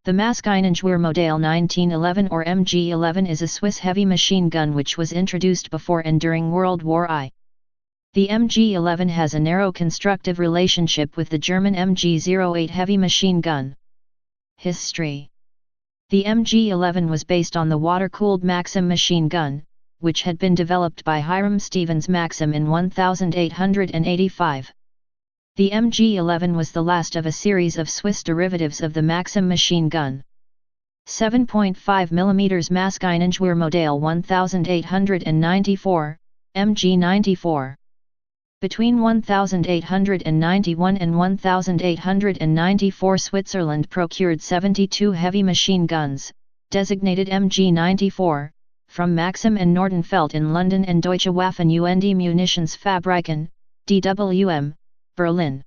The Maschinengewehr-Modell 1911 or MG11 is a Swiss heavy machine gun which was introduced before and during World War I. The MG11 has a narrow constructive relationship with the German MG08 heavy machine gun. History. The MG11 was based on the water-cooled Maxim machine gun, which had been developed by Hiram Stevens Maxim in 1885. The MG11 was the last of a series of Swiss derivatives of the Maxim machine gun. 7.5 mm Maschinengewehr-Modell 1894, MG94. Between 1891 and 1894 Switzerland procured 72 heavy machine guns, designated MG94, from Maxim and Nordenfelt in London and Deutsche Waffen und Munitionsfabriken, DWM, Berlin.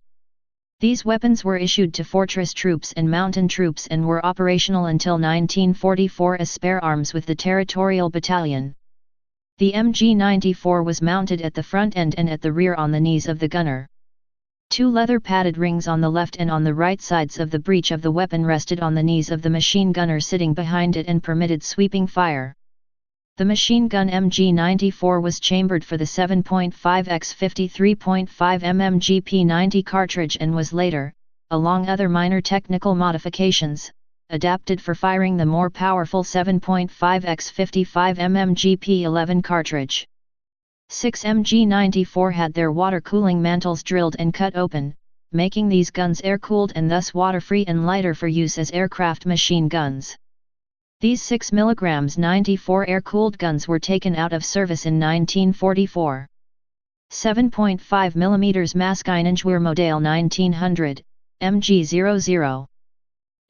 These weapons were issued to fortress troops and mountain troops and were operational until 1944 as spare arms with the Territorial Battalion. The MG94 was mounted at the front end and at the rear on the knees of the gunner. Two leather-padded rings on the left and on the right sides of the breech of the weapon rested on the knees of the machine gunner sitting behind it and permitted sweeping fire. The machine gun MG94 was chambered for the 7.5 x 53.5 mm GP90 cartridge and was later, along other minor technical modifications, adapted for firing the more powerful 7.5 x 55 mm GP11 cartridge. 6 MG94 had their water cooling mantles drilled and cut open, making these guns air-cooled and thus water-free and lighter for use as aircraft machine guns. These 6 mg 94 air-cooled guns were taken out of service in 1944. 7.5 mm Maschinengewehr-Modell 1900, MG00.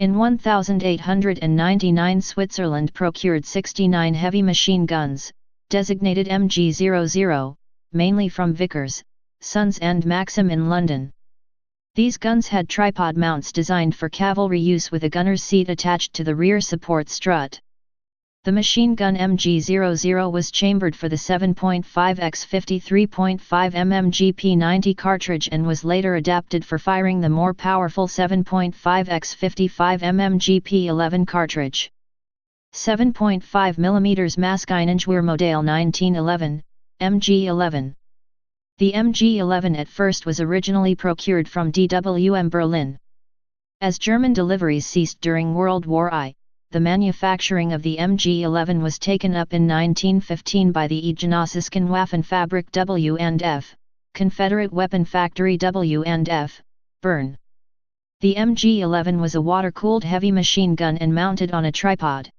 In 1899 Switzerland procured 69 heavy machine guns, designated MG00, mainly from Vickers, Sons and Maxim in London. These guns had tripod mounts designed for cavalry use with a gunner's seat attached to the rear support strut. The machine gun MG00 was chambered for the 7.5 x 53.5 mm GP90 cartridge and was later adapted for firing the more powerful 7.5 x 55 mm GP11 cartridge. 7.5 mm Maschinengewehr-Modell 1911, MG11. The MG11 at first was originally procured from DWM Berlin. As German deliveries ceased during World War I, the manufacturing of the MG11 was taken up in 1915 by the Genossische Waffenfabrik W&F, Confederate Weapon Factory W&F, Bern. The MG11 was a water-cooled heavy machine gun and mounted on a tripod.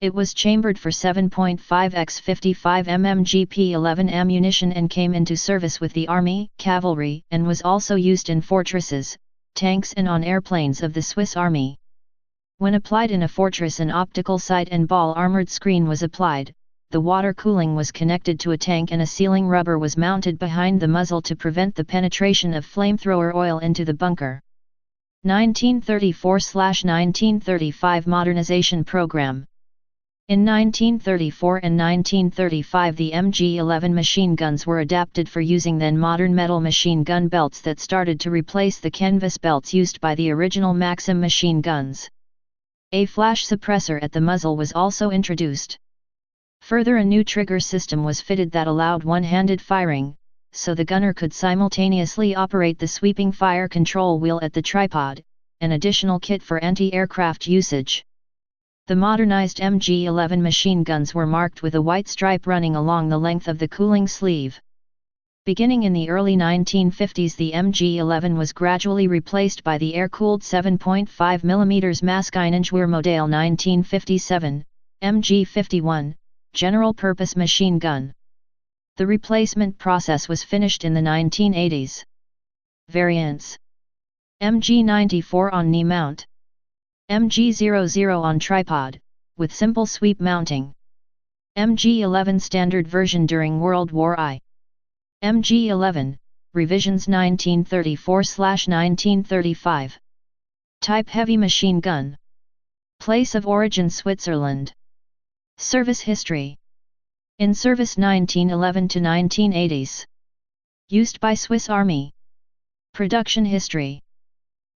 It was chambered for 7.5 x 55 mm GP11 ammunition and came into service with the Army, cavalry, and was also used in fortresses, tanks and on airplanes of the Swiss Army. When applied in a fortress, an optical sight and ball armored screen was applied, the water cooling was connected to a tank and a sealing rubber was mounted behind the muzzle to prevent the penetration of flamethrower oil into the bunker. 1934–1935 Modernization Programme. In 1934 and 1935 the MG11 machine guns were adapted for using then modern metal machine gun belts that started to replace the canvas belts used by the original Maxim machine guns. A flash suppressor at the muzzle was also introduced. Further, a new trigger system was fitted that allowed one-handed firing, so the gunner could simultaneously operate the sweeping fire control wheel at the tripod, an additional kit for anti-aircraft usage. The modernized MG11 machine guns were marked with a white stripe running along the length of the cooling sleeve. Beginning in the early 1950s, the MG11 was gradually replaced by the air-cooled 7.5 mm Maschinengewehr-Modell 1957, MG51, general-purpose machine gun. The replacement process was finished in the 1980s. Variants: MG94 on knee mount. MG00 on tripod, with simple sweep mounting. MG11 standard version during World War I. MG11, revisions 1934–1935. Type heavy machine gun. Place of origin Switzerland. Service history. In service 1911 to 1980s. Used by Swiss Army. Production history.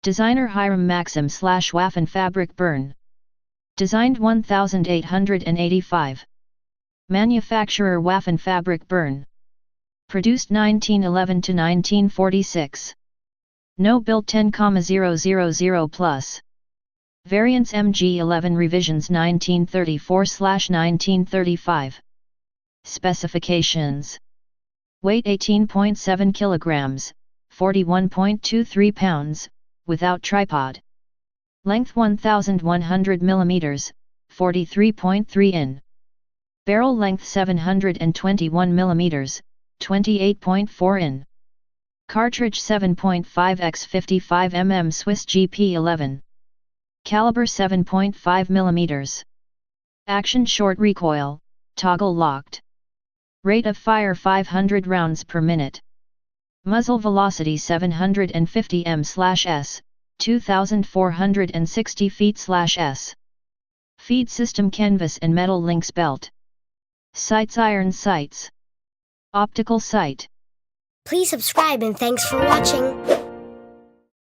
Designer Hiram Maxim / Waffen Fabric Bern. Designed 1885. Manufacturer Waffen Fabric Bern. Produced 1911 to 1946. No build 10,000 plus. Variants MG11 revisions 1934/1935. Specifications. Weight 18.7 kilograms, 41.23 pounds, without tripod. Length 1100 millimeters, 43.3 in. Barrel length 721 millimeters, 28.4 in. Cartridge 7.5 x 55 mm Swiss GP11. Caliber 7.5 millimeters. Action short recoil, toggle locked. Rate of fire 500 rounds per minute. Muzzle velocity 750 m/s, 2460 feet/s. Feed system canvas and metal links belt. Sights iron sights. Optical sight. Please subscribe and thanks for watching.